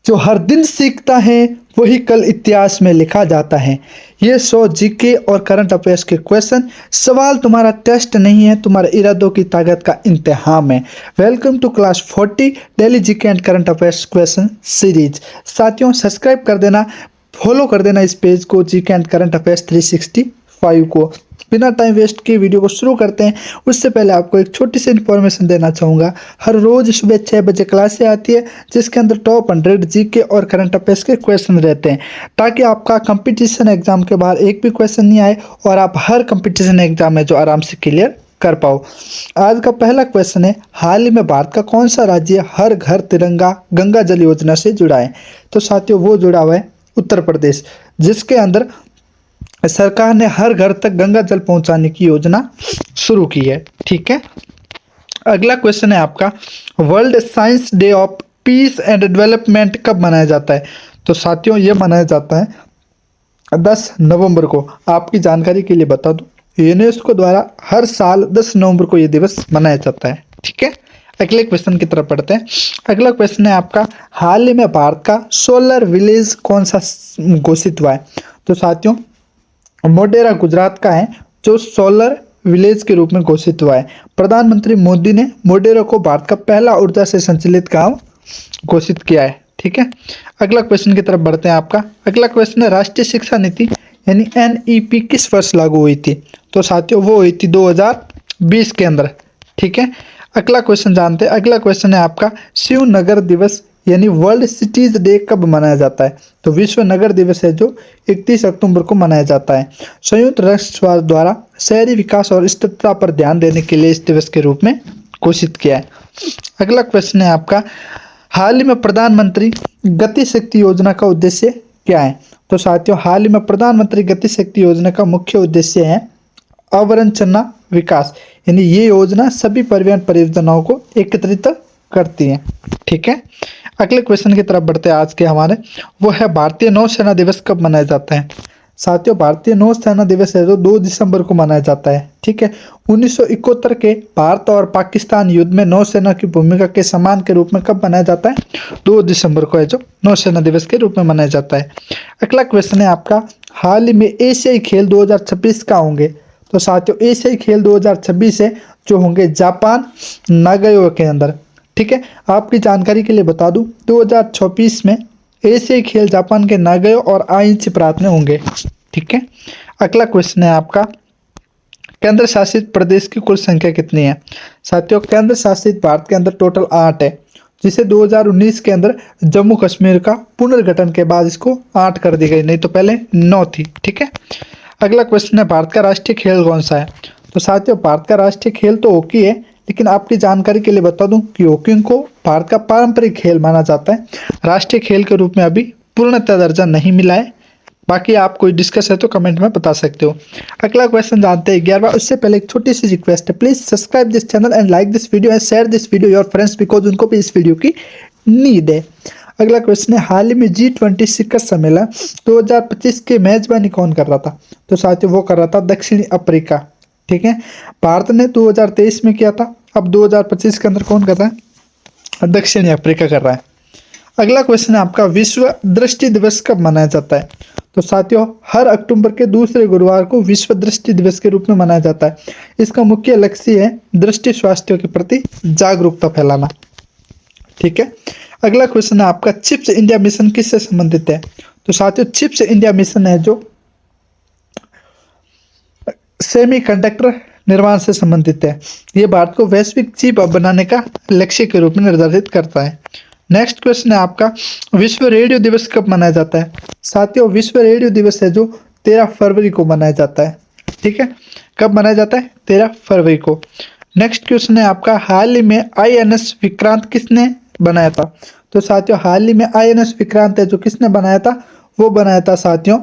जो हर दिन सीखता है वही कल इतिहास में लिखा जाता है। ये 100 जीके और करंट अफेयर्स के क्वेश्चन सवाल तुम्हारा टेस्ट नहीं है, तुम्हारे इरादों की ताकत का इम्तिहान है। Welcome to class 40 daily GK and current affairs question series. साथियों सब्सक्राइब कर देना, फॉलो कर देना इस पेज को, जीके एंड करंट अफेयर्स 365 को। बिना टाइम वेस्ट किए वीडियो को शुरू करते हैं। उससे पहले आपको एक छोटी सी इन्फॉर्मेशन देना चाहूँगा। हर रोज सुबह 6 बजे क्लासें आती है जिसके अंदर टॉप 100 जीके और करंट अफेयर्स के क्वेश्चन रहते हैं, ताकि आपका कंपटीशन एग्जाम के बाहर एक भी क्वेश्चन नहीं आए और आप हर कंपटीशन एग्जाम में जो आराम से क्लियर कर पाओ। आज का पहला क्वेश्चन है, हाल ही में भारत का कौन सा राज्य हर घर तिरंगा गंगा जल योजना से जुड़ा है? तो साथियों वो जुड़ा हुआ है उत्तर प्रदेश, जिसके अंदर सरकार ने हर घर तक गंगा जल पहुंचाने की योजना शुरू की है। ठीक है, अगला क्वेश्चन है आपका, world science day of peace and development कब मनाया जाता है? तो साथियों ये मनाया जाता है 10 नवंबर को। आपकी जानकारी के लिए बता दूं, यूनेस्को द्वारा हर साल 10 नवंबर को ये दिवस मनाया जाता है। ठीक है, अगले क्वेश्चन की तरफ बढ़ते हैं। अगला क्वेश्चन है आपका, हाल ही में भारत का सोलर विलेज कौन सा घोषित हुआ है? तो साथियों मोढेरा गुजरात का है जो सोलर विलेज के रूप में घोषित हुआ है। प्रधानमंत्री मोदी ने मोढेरा को भारत का पहला ऊर्जा से संचालित गांव घोषित किया है। ठीक है, अगला क्वेश्चन की तरफ बढ़ते हैं। आपका अगला क्वेश्चन है, राष्ट्रीय शिक्षा नीति यानी एनईपी किस वर्ष लागू हुई थी? तो साथियों वो हुई थी 2020 के अंदर। ठीक है, अगला क्वेश्चन जानते हैं। अगला क्वेश्चन है आपका, शिव नगर दिवस यानी वर्ल्ड सिटीज डे कब मनाया जाता है? तो विश्व नगर दिवस है जो 31 अक्टूबर को मनाया जाता है। संयुक्त राष्ट्र द्वारा शहरी विकास और स्थिरता पर ध्यान देने के लिए इस दिवस के रूप में घोषित किया है। अगला क्वेश्चन है आपका, हाल ही में प्रधानमंत्री गति शक्ति योजना का उद्देश्य क्या है? तो साथियों हाल ही में प्रधानमंत्री गति शक्ति योजना का मुख्य उद्देश्य है अवरचना विकास, यानी ये योजना सभी परिवहन परियोजनाओं को एकत्रित करती है। ठीक है, अगले क्वेश्चन की तरफ बढ़ते हैं। आज के हमारे वो है, भारतीय नौसेना दिवस कब मनाया जाता है? साथियों भारतीय नौसेना दिवस है जो 2 दिसंबर को मनाया जाता है। ठीक है, 1971 के भारत और पाकिस्तान युद्ध में नौसेना की भूमिका के सम्मान के रूप में कब मनाया जाता है? 2 दिसंबर को है जो नौसेना दिवस के रूप में मनाया जाता है। अगला क्वेश्चन है आपका, हाल ही में एशियाई खेल 2026 का होंगे? तो साथियों एशियाई खेल 2026 है जो होंगे जापान नागोया के अंदर। ठीक है, आपकी जानकारी के लिए बता दूं 2026 में एशियाई खेल जापान के नागोया और आईची प्रांत में होंगे। ठीक है, अगला क्वेश्चन है आपका, केंद्र शासित प्रदेश की कुल संख्या कितनी है? साथियों केंद्र शासित भारत के अंदर टोटल 8 है, जिसे 2019 के अंदर जम्मू कश्मीर का पुनर्गठन के बाद इसको 8 कर दी गई, नहीं तो पहले 9 थी। ठीक है, अगला क्वेश्चन है, भारत का राष्ट्रीय खेल कौन सा है? तो साथियों भारत का राष्ट्रीय खेल तो हॉकी है, लेकिन आपकी जानकारी के लिए बता दूं कि हॉकी को भारत का पारंपरिक खेल माना जाता है। राष्ट्रीय खेल के रूप में अभी पूर्णतः दर्जा नहीं मिला है। बाकी आप कोई डिस्कस है तो कमेंट में बता सकते हो। अगला क्वेश्चन जानते हैं 11वां। उससे पहले एक छोटी सी रिक्वेस्ट है, please subscribe this channel and like this video and share this video your friends, because उनको भी इस वीडियो की नीड है। अगला क्वेश्चन है, हाल ही में G20 शिखर सम्मेलन 2025 के मेजबानी कौन कर रहा था? तो साथियों वो कर रहा था दक्षिणी अफ्रीका। ठीक है, भारत ने 2023 में किया था, अब 2025 के अंदर कौन कर रहा है? दक्षिणी अफ्रीका कर रहा है। अगला क्वेश्चन है आपका, विश्व दृष्टि दिवस कब मनाया जाता है? तो साथियों हर अक्टूबर के दूसरे गुरुवार को विश्व दृष्टि दिवस के रूप में मनाया जाता है। इसका मुख्य लक्ष्य है दृष्टि स्वास्थ्य के प्रति जागरूकता फैलाना। ठीक है, अगला क्वेश्चन है आपका, चिप्स इंडिया मिशन किससे संबंधित है? तो साथियों चिप्स इंडिया मिशन है जो सेमीकंडक्टर निर्माण से संबंधित है। ये भारत को वैश्विक चिप बनाने का लक्ष्य के रूप में निर्धारित करता है। नेक्स्ट क्वेश्चन है आपका, विश्व रेडियो दिवस कब मनाया जाता है? साथियों विश्व रेडियो दिवस है जो 13 फरवरी को मनाया जाता है। ठीक है, कब मनाया जाता है? 13 फरवरी को। नेक्स्ट क्वेश्चन है आपका, हाल ही में INS विक्रांत किसने बनाया था? तो साथियों हाल ही में INS विक्रांत है जो किसने बनाया था? वो बनाया था साथियों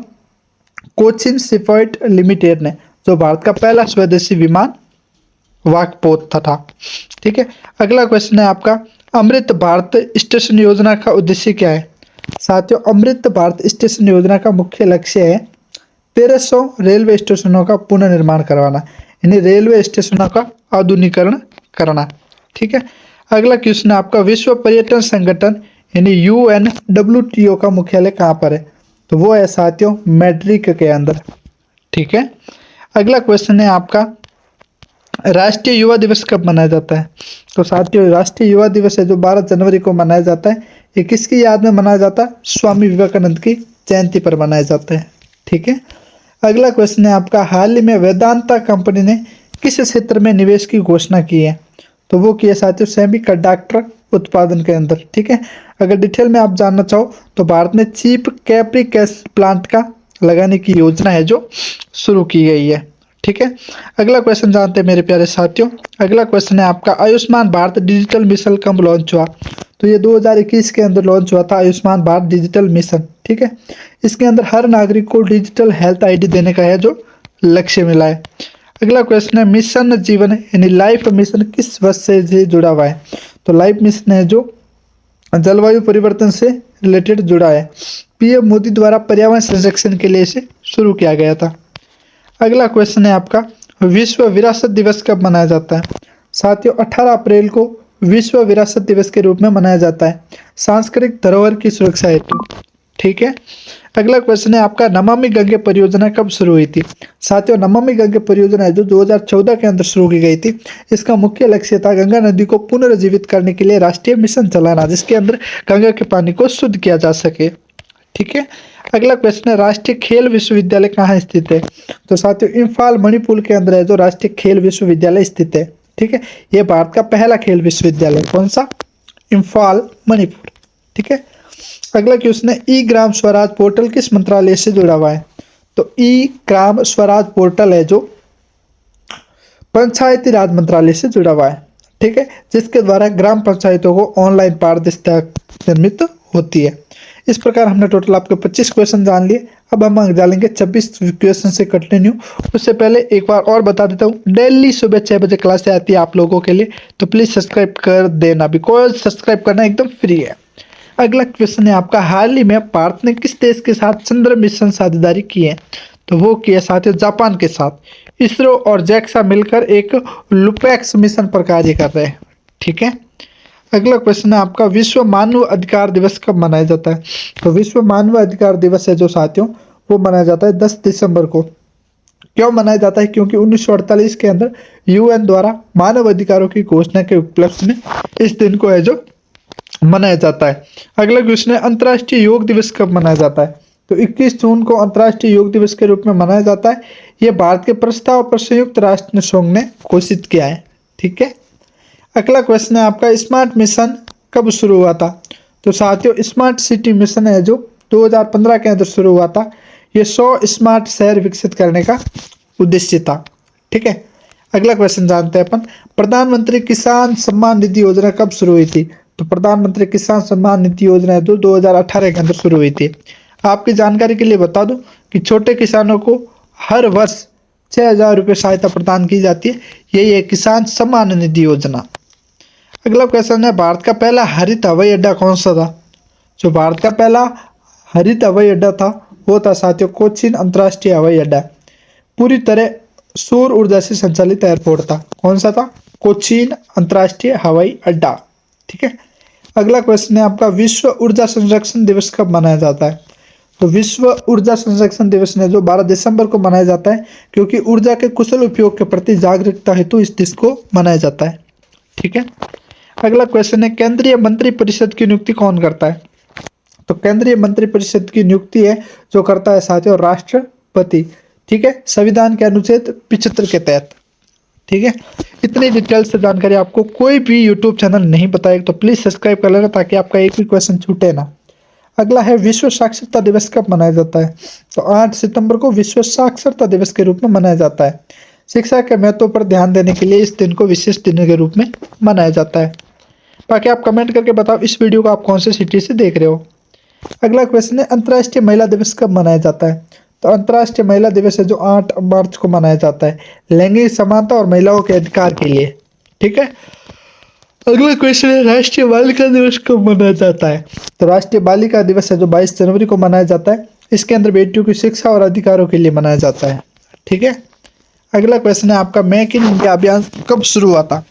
कोचिन शिपयार्ड लिमिटेड ने, जो भारत का पहला स्वदेशी विमान वाकपोत था। ठीक है, अगला क्वेश्चन है आपका, अमृत भारत स्टेशन योजना का उद्देश्य क्या है? साथियों अमृत भारत स्टेशन योजना का मुख्य लक्ष्य है 1300 रेलवे स्टेशनों का पुनर्निर्माण करवाना, यानी रेलवे स्टेशनों का आधुनिकीकरण करना। ठीक है, अगला क्वेश्चन है आपका, विश्व पर्यटन संगठन यानी UNWTO का मुख्यालय कहाँ पर है? तो वो है साथियों मैड्रिड के अंदर। ठीक है। अगला क्वेश्चन है आपका, राष्ट्रीय युवा दिवस कब मनाया जाता है? तो साथियों राष्ट्रीय युवा दिवस है जो 12 जनवरी को मनाया जाता है। ये किसकी याद में मनाया जाता है? स्वामी विवेकानंद की जयंती पर मनाया जाता है। ठीक है। अगला क्वेश्चन है आपका, हाल ही में वेदांता कंपनी ने किस क्षेत्र में निवेश की घोषणा की है? तो वो की है साथियों सेमीकंडक्टर उत्पादन के अंदर। ठीक है। अगर डिटेल में आप जानना चाहो तो भारत में चीप कैप्रिकैस प्लांट का लगाने की योजना है जो शुरू की गई है। ठीक है। अगला क्वेश्चन जानते हैं मेरे प्यारे साथियों। अगला क्वेश्चन है आपका, आयुष्मान भारत डिजिटल मिशन कब लॉन्च हुआ? तो ये 2021 के अंदर लॉन्च हुआ था आयुष्मान भारत डिजिटल मिशन। ठीक है। इसके अंदर हर नागरिक को डिजिटल हेल्थ आईडी देने का है जो लक्ष्य मिला है। अगला क्वेश्चन है, मिशन जीवन यानी लाइफ मिशन किस वर्ष से जुड़ा हुआ है? तो लाइफ मिशन है जो जलवायु परिवर्तन से रिलेटेड जुड़ा है। पीएम मोदी द्वारा पर्यावरण संरक्षण के लिए इसे शुरू किया गया था। अगला क्वेश्चन है आपका, विश्व विरासत दिवस कब मनाया जाता है? साथियों 18 अप्रैल को विश्व विरासत दिवस के रूप में मनाया जाता है सांस्कृतिक धरोहर की सुरक्षा हेतु। ठीक है। अगला क्वेश्चन है आपका, नमामि गंगे परियोजना कब शुरू हुई थी? साथियों नमामि गंगे परियोजना है जो 2014 के अंदर शुरू की गई थी। इसका मुख्य लक्ष्य था गंगा नदी को पुनर्जीवित करने के लिए राष्ट्रीय मिशन चलाना, जिसके अंदर गंगा के पानी को शुद्ध किया जा सके। ठीक है। अगला क्वेश्चन है, राष्ट्रीय खेल विश्वविद्यालय कहाँ स्थित है? तो साथियों इम्फाल मणिपुर के अंदर है जो राष्ट्रीय खेल विश्वविद्यालय स्थित है। ठीक है। ये भारत का पहला खेल विश्वविद्यालय। कौन सा? इम्फाल मणिपुर। ठीक है। अगला क्वेश्चन है, ई ग्राम स्वराज पोर्टल किस मंत्रालय से जुड़ा हुआ है? तो ई ग्राम स्वराज पोर्टल है जो पंचायती राज मंत्रालय से जुड़ा हुआ है। ठीक है। जिसके द्वारा ग्राम पंचायतों को ऑनलाइन पारदर्शिता निर्मित होती है। इस प्रकार हमने टोटल आपके 25 क्वेश्चन जान लिए। अब हम जानेंगे 26 क्वेश्चन से कंटिन्यू। उससे पहले एक बार और बता देता हूँ, डेली सुबह 6 बजे क्लास आती है आप लोगों के लिए, तो प्लीज सब्सक्राइब कर देना, बिकॉज सब्सक्राइब करना एकदम फ्री है। अगला क्वेश्चन है आपका, हाल ही में भारत ने किस देश के साथ चंद्र मिशन साझेदारी की है? तो वो की है साथियों जापान के साथ। इसरो और जैक्सा मिलकर एक लुपैक्स मिशन पर कार्य कर रहे हैं। ठीक है। अगला क्वेश्चन है आपका, विश्व मानव अधिकार दिवस कब मनाया जाता है? तो विश्व मानव अधिकार दिवस है जो साथियों वो मनाया जाता है 10 दिसंबर को। क्यों मनाया जाता है? क्योंकि 1948 के अंदर यूएन द्वारा मानव अधिकारों की घोषणा के उपलक्ष्य में इस दिन को है जो मनाया जाता है। अगला क्वेश्चन है, अंतर्राष्ट्रीय योग दिवस कब मनाया जाता है? तो 21 जून को अंतर्राष्ट्रीय योग दिवस के रूप में मनाया जाता है। यह भारत के प्रस्ताव पर संयुक्त राष्ट्र संघ ने घोषित किया है। ठीक है। अगला क्वेश्चन है आपका, स्मार्ट मिशन कब शुरू हुआ था? तो साथियों स्मार्ट सिटी मिशन है जो 2015 के अंदर शुरू हुआ था। ये 100 स्मार्ट शहर विकसित करने का उद्देश्य था। ठीक है। अगला क्वेश्चन जानते हैं अपन, प्रधानमंत्री किसान सम्मान निधि योजना कब शुरू हुई थी? तो प्रधानमंत्री किसान सम्मान निधि योजना है जो 2018 के अंदर शुरू हुई थी। आपकी जानकारी के लिए बता दूं कि छोटे किसानों को हर वर्ष 6,000 रुपये सहायता प्रदान की जाती है। यही है किसान सम्मान निधि योजना। अगला क्वेश्चन है, भारत का पहला हरित हवाई अड्डा कौन सा था? जो भारत का पहला हरित हवाई अड्डा था वो था साथियों कोचीन अंतर्राष्ट्रीय हवाई अड्डा। पूरी तरह सौर ऊर्जा से संचालित एयरपोर्ट था। कौन सा था? कोचीन अंतर्राष्ट्रीय हवाई अड्डा। ठीक है। अगला क्वेश्चन है आपका, विश्व ऊर्जा संरक्षण दिवस कब मनाया जाता है? तो विश्व ऊर्जा संरक्षण दिवस ने जो 12 दिसंबर को मनाया जाता है, क्योंकि ऊर्जा के कुशल उपयोग के प्रति जागरूकता हेतु इस दिवस को मनाया जाता है। ठीक है। अगला क्वेश्चन है, केंद्रीय मंत्री परिषद की नियुक्ति कौन करता है? तो केंद्रीय मंत्री परिषद की नियुक्ति है जो करता है साथियों राष्ट्रपति। ठीक है। संविधान के अनुच्छेद 75 के तहत। ठीक है। इतनी डिटेल से जानकारी आपको कोई भी यूट्यूब चैनल नहीं बताएगा, तो प्लीज सब्सक्राइब कर लेना ताकि आपका एक भी क्वेश्चन छूटे ना। अगला है, विश्व साक्षरता दिवस कब मनाया जाता है? तो 8 सितंबर को विश्व साक्षरता दिवस के रूप में मनाया जाता है। शिक्षा के महत्व पर ध्यान देने के लिए इस दिन को विशेष दिन के रूप में मनाया जाता है। बाकी आप कमेंट करके बताओ इस वीडियो को आप कौन से सिटी से देख रहे हो। अगला क्वेश्चन है, अंतर्राष्ट्रीय महिला दिवस कब मनाया जाता है? तो अंतर्राष्ट्रीय महिला दिवस है जो 8 मार्च को मनाया जाता है लैंगिक समानता और महिलाओं के अधिकार के लिए। ठीक है। अगला क्वेश्चन है, राष्ट्रीय बालिका दिवस कब मनाया जाता है? तो राष्ट्रीय बालिका दिवस है जो 22 जनवरी को मनाया जाता है। इसके अंदर बेटियों की शिक्षा और अधिकारों के लिए मनाया जाता है। ठीक है। अगला क्वेश्चन है आपका, मेक इन इंडिया अभियान कब शुरू हुआ था?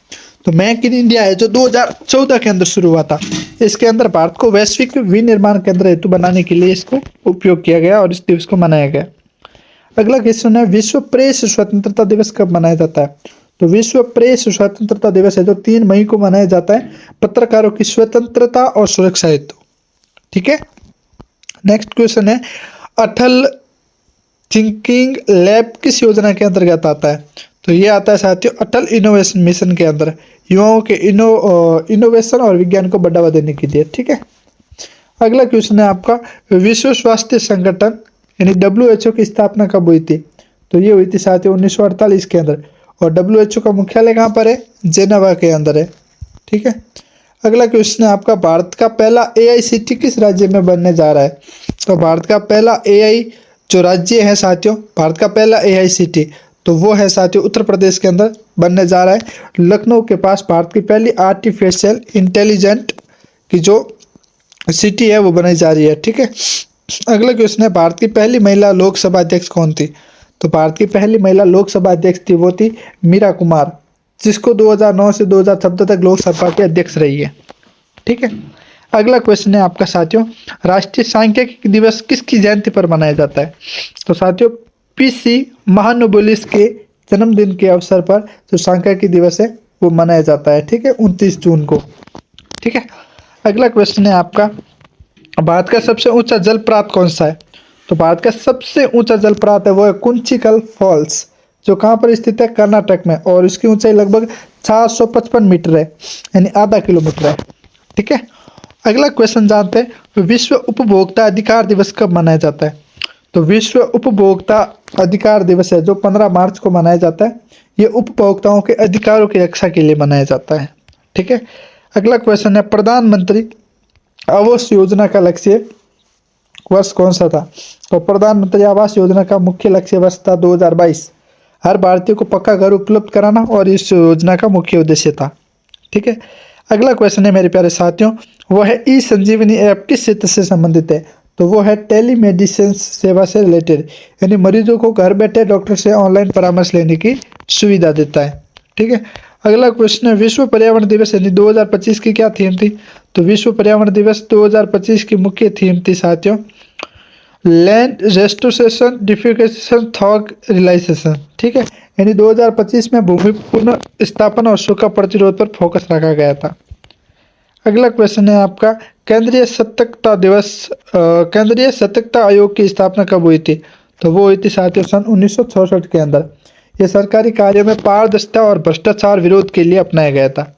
तो मेक इन इंडिया है जो 2014 के अंदर शुरू हुआ था। इसके अंदर भारत को वैश्विक विनिर्माण केंद्र हेतु बनाने के लिए इसको उपयोग किया गया और इस दिवस को मनाया गया। अगला क्वेश्चन है, विश्व प्रेस स्वतंत्रता दिवस कब मनाया जाता है? तो विश्व प्रेस स्वतंत्रता दिवस है जो 3 मई को मनाया जाता है, पत्रकारों की स्वतंत्रता और सुरक्षा हेतु। ठीक है। नेक्स्ट क्वेश्चन है, अटल थिंकिंग लैब किस योजना के अंतर्गत आता है? तो ये आता है साथियों अटल इनोवेशन मिशन के अंदर, युवाओं के इनोवेशन और विज्ञान को बढ़ावा देने के लिए। ठीक है। अगला क्वेश्चन है आपका, विश्व स्वास्थ्य संगठन यानी WHO की स्थापना कब हुई थी? तो ये हुई थी साथियों 1948 के अंदर, और WHO का मुख्यालय कहाँ पर है? जेनेवा के अंदर है। ठीक है। अगला क्वेश्चन है आपका, भारत का पहला AICT किस राज्य में बनने जा रहा है? तो भारत का पहला AI जो राज्य है साथियों, भारत का पहला AICT तो वो है साथियों उत्तर प्रदेश के अंदर बनने जा रहा है। लखनऊ के पास भारत की पहली आर्टिफिशियल इंटेलिजेंट की जो सिटी है वो बनाई जा रही है। ठीक है। अगला क्वेश्चन है, भारत की पहली महिला लोकसभा अध्यक्ष कौन थी? तो भारत की पहली महिला लोकसभा अध्यक्ष थी वो थी मीरा कुमार, जिसको 2009 से 2014 तक लोकसभा के अध्यक्ष रही है। ठीक है। अगला क्वेश्चन है आपका साथियों, राष्ट्रीय सांख्यिकी दिवस किसकी जयंती पर मनाया जाता है? तो साथियों PC महानुबोलिस के जन्मदिन के अवसर पर जो सांख्यिकी दिवस है वो मनाया जाता है। ठीक है, 29 जून को। ठीक है। अगला क्वेश्चन है आपका, भारत का सबसे ऊंचा जलप्रपात कौन सा है? तो भारत का सबसे ऊंचा जलप्रपात है वो है कुंचिकल फॉल्स, जो कहाँ पर स्थित है? कर्नाटक में, और इसकी ऊंचाई लगभग 455 मीटर है, यानी आधा किलोमीटर है। ठीक है। अगला क्वेश्चन जानते हैं, विश्व उपभोक्ता अधिकार दिवस कब मनाया जाता है? तो विश्व उपभोक्ता अधिकार दिवस है जो 15 मार्च को मनाया जाता है। ये उपभोक्ताओं के अधिकारों की रक्षा के लिए मनाया जाता है। ठीक है। अगला क्वेश्चन है, प्रधानमंत्री आवास योजना का लक्ष्य वर्ष कौन सा था? तो प्रधानमंत्री आवास योजना का मुख्य लक्ष्य वर्ष था 2022, हर भारतीय को पक्का घर उपलब्ध कराना, और इस योजना का मुख्य उद्देश्य था। ठीक है। अगला क्वेश्चन है मेरे प्यारे साथियों, वो है ई संजीवनी ऐप किस क्षेत्र से संबंधित है? तो वो है टेलीमेडिसिन सेवा से रिलेटेड, यानी मरीजों को घर बैठे डॉक्टर से ऑनलाइन परामर्श लेने की सुविधा देता है। ठीक है। अगला क्वेश्चन है, विश्व पर्यावरण दिवस यानी 2025 की क्या थीम थी? तो विश्व पर्यावरण दिवस 2025 की मुख्य थीम थी साथियों लैंड रेस्टोरेशन डिफिकेशन थॉग रिलाइजेशन। ठीक है, यानी 2025 में भूमि पुनर्स्थापन और सूखा प्रतिरोध पर फोकस रखा गया था। अगला क्वेश्चन है आपका, केंद्रीय सतर्कता दिवस केंद्रीय सतर्कता आयोग की स्थापना कब हुई थी? तो वो हुई थी साथियों सन 1966 के अंदर। यह सरकारी कार्यों में पारदर्शिता और भ्रष्टाचार विरोध के लिए अपनाया गया था।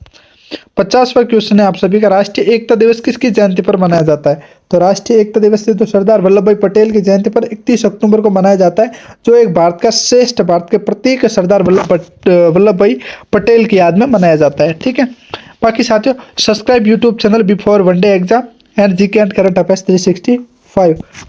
50वां क्वेश्चन है आप सभी का, राष्ट्रीय एकता दिवस किसकी जयंती पर मनाया जाता है? तो राष्ट्रीय एकता दिवस से तो सरदार वल्लभ भाई पटेल की जयंती पर 31 अक्टूबर को मनाया जाता है, जो एक भारत का श्रेष्ठ भारत के प्रतीक सरदार वल्लभ भाई पटेल की याद में मनाया जाता है। ठीक है। बाकी साथियों subscribe YouTube channel before one day exam and GK and current affairs 365।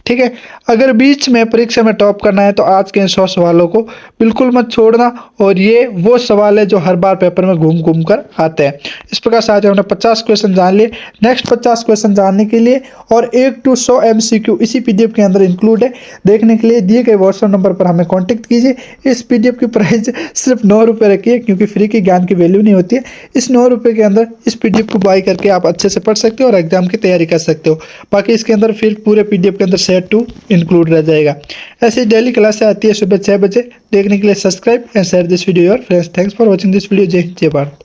ठीक है। अगर बीच में परीक्षा में टॉप करना है तो आज के इन 100 सवालों को बिल्कुल मत छोड़ना, और ये वो सवाल है जो हर बार पेपर में घूम घूम कर आते हैं। इस प्रकार से आज हमने 50 क्वेश्चन जान लिए। नेक्स्ट 50 क्वेश्चन जानने के लिए और 1 to 100 MCQ इसी PDF के अंदर इंक्लूड है। देखने के लिए दिए गए व्हाट्सएप नंबर पर हमें कॉन्टेक्ट कीजिए। इस PDF की प्राइस सिर्फ 9 रुपये रखिए, क्योंकि फ्री की ज्ञान की वैल्यू नहीं होती है। इस 9 रुपये के अंदर इस PDF को बाय करके आप अच्छे से पढ़ सकते हो और एग्जाम की तैयारी कर सकते हो। बाकी इसके अंदर फिर पूरे PDF के अंदर सेट टू इंक्लूड रह जाएगा। ऐसे डेली क्लासें आती है सुबह 6 बजे। देखने के लिए subscribe and share this video your friends. Thanks for watching this video. जय हिंद, जय भारत।